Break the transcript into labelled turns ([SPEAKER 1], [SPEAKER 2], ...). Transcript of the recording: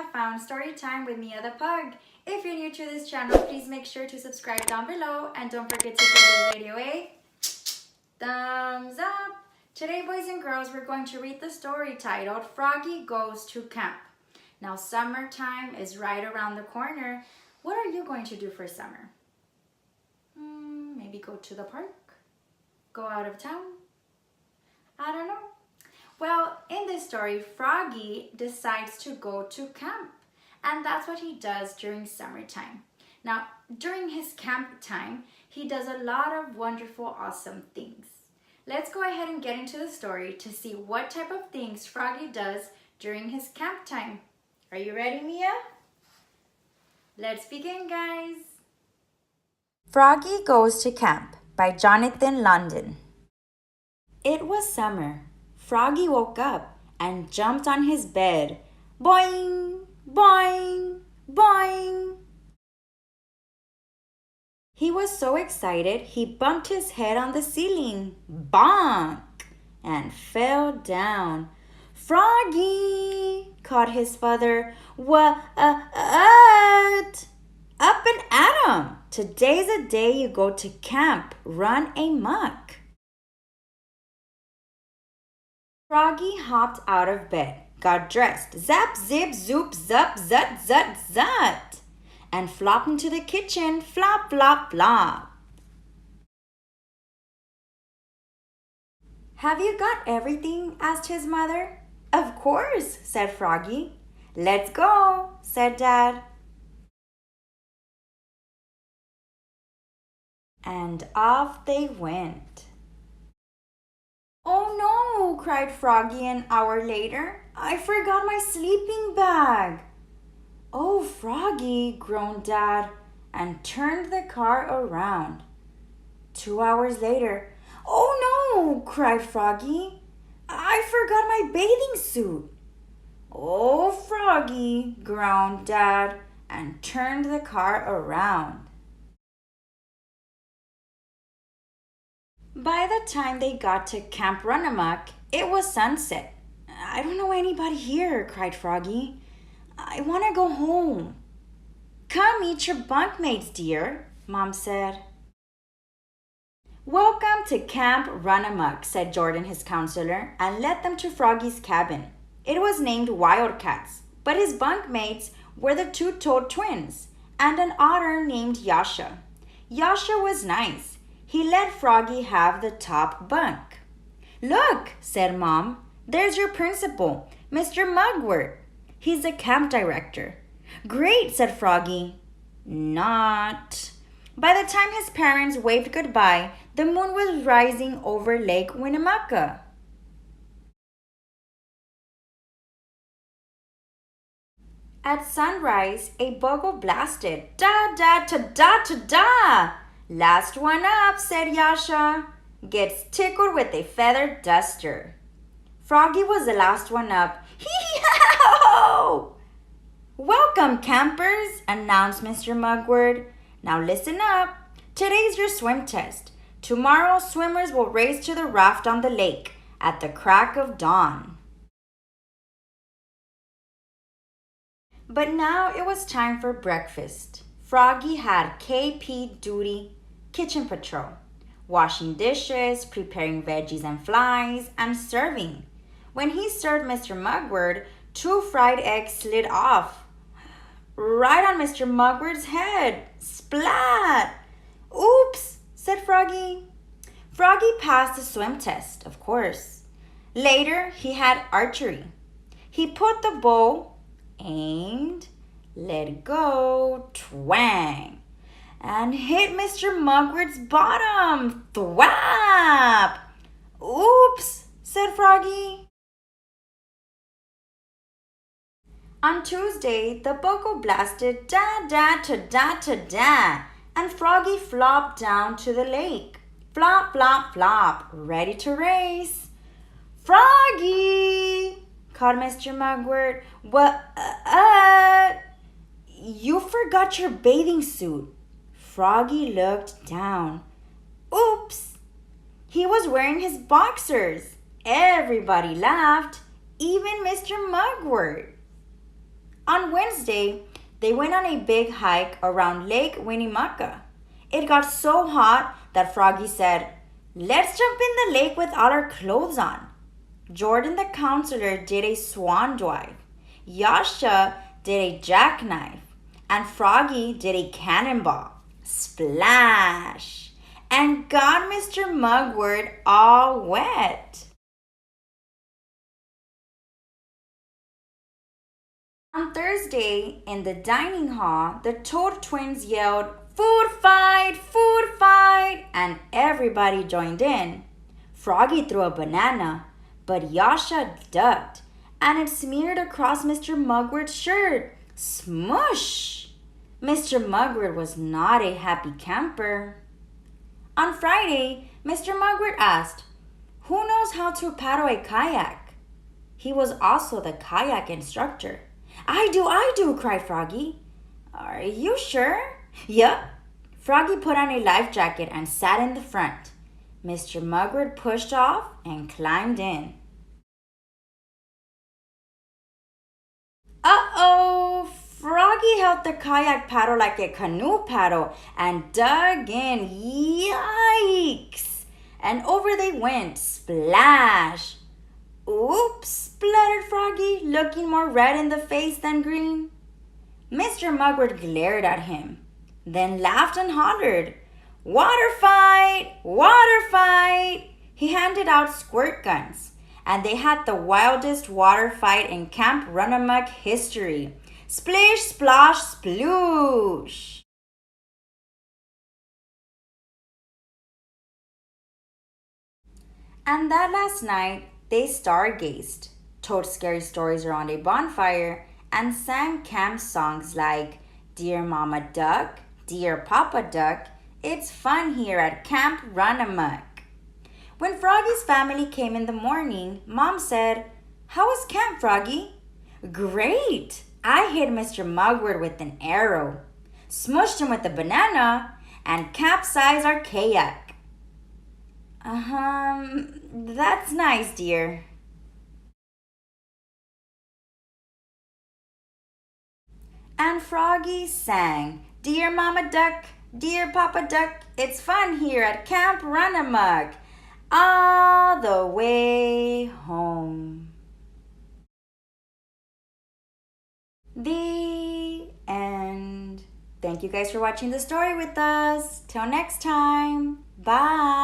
[SPEAKER 1] have found story time with Mia the Pug. If you're new to this channel, please make sure to subscribe down below and don't forget to give this video a thumbs up. Today, boys and girls, we're going to read the story titled Froggy Goes to Camp. Now, summertime is right around the corner. What are you going to do for summer? Maybe go to the park? Go out of town? I don't know. Well, in this story, Froggy decides to go to camp, and that's what he does during summertime. Now, during his camp time, he does a lot of wonderful, awesome things. Let's go ahead and get into the story to see what type of things Froggy does during his camp time. Are you ready, Mia? Let's begin, guys. Froggy Goes to Camp by Jonathan London. It was summer. Froggy woke up and jumped on his bed. Boing, boing, boing. He was so excited he bumped his head on the ceiling. Bonk! And fell down. Froggy! Called his father. What? Up and at 'em! Today's the day you go to camp. Run amok. Froggy hopped out of bed, got dressed, zap, zip, zoop, zup, zut, zut, zut, and flopped into the kitchen, flop, flop, flop. Have you got everything? Asked his mother. Of course, said Froggy. Let's go, said Dad. And off they went. Oh no, cried Froggy an hour later. I forgot my sleeping bag. Oh, Froggy, groaned Dad, and turned the car around. 2 hours later, oh no, cried Froggy. I forgot my bathing suit. Oh, Froggy, groaned Dad, and turned the car around. By the time they got to Camp Runamuck, it was sunset. I don't know anybody here, cried Froggy. I want to go home. Come meet your bunkmates, dear, Mom said. Welcome to Camp Runamuck, said Jordan, his counselor, and led them to Froggy's cabin. It was named Wildcats, but his bunkmates were the two-toed twins and an otter named Yasha. Yasha was nice. He let Froggy have the top bunk. Look, said Mom, there's your principal, Mr. Mugwort. He's the camp director. Great, said Froggy. Not. By the time his parents waved goodbye, the moon was rising over Lake Winnemucca. At sunrise, a bugle blasted. Da da ta da ta da. Last one up, said Yasha. Gets tickled with a feather duster. Froggy was the last one up. Hee-haw! Welcome, campers, announced Mr. Mugwort. Now listen up. Today's your swim test. Tomorrow, swimmers will race to the raft on the lake at the crack of dawn. But now it was time for breakfast. Froggy had KP duty, kitchen patrol, washing dishes, preparing veggies and flies, and serving. When he served Mr. Mugwort, 2 fried eggs slid off, right on Mr. Mugwort's head. Splat! Oops, said Froggy. Froggy passed the swim test, of course. Later, he had archery. He put the bow, aimed, let it go, twang, and hit Mr. Mugwort's bottom. Thwap! Oops, said Froggy. On Tuesday, the bugle blasted da-da-ta-da-ta-da, and Froggy flopped down to the lake. Flop, flop, flop, ready to race. Froggy! Called Mr. Mugwort. What? You forgot your bathing suit. Froggy looked down. Oops! He was wearing his boxers. Everybody laughed, even Mr. Mugwort. On Wednesday, they went on a big hike around Lake Winnemucca. It got so hot that Froggy said, "Let's jump in the lake with all our clothes on." Jordan the counselor did a swan dive. Yasha did a jackknife. And Froggy did a cannonball. Splash! And got Mr. Mugwort all wet. On Thursday, in the dining hall, the Toad twins yelled, "Food fight! Food fight!" and everybody joined in. Froggy threw a banana, but Yasha ducked, and it smeared across Mr. Mugwort's shirt. Smush! Mr. Mugwort was not a happy camper. On Friday, Mr. Mugwort asked, "Who knows how to paddle a kayak?" He was also the kayak instructor. I do, cried Froggy. Are you sure? Yup. Froggy put on a life jacket and sat in the front. Mr. Mugwort pushed off and climbed in. Uh-oh! Froggy held the kayak paddle like a canoe paddle and dug in. Yikes! And over they went. Splash! Oops, spluttered Froggy, looking more red in the face than green. Mr. Mugwort glared at him, then laughed and hollered, "Water fight! Water fight!" He handed out squirt guns, and they had the wildest water fight in Camp Runamuck history. Splish, splosh, sploosh! And that last night, they stargazed, told scary stories around a bonfire, and sang camp songs like "Dear Mama Duck, Dear Papa Duck, It's Fun Here at Camp Runamuck." When Froggy's family came in the morning, Mom said, "How was camp, Froggy?" "Great! I hit Mr. Mugwort with an arrow, smushed him with a banana, and capsized our kayak." That's nice, dear. And Froggy sang, "Dear Mama Duck, Dear Papa Duck, It's Fun Here at Camp Runamuck, all the way home." The end. Thank you guys for watching the story with us. Till next time. Bye.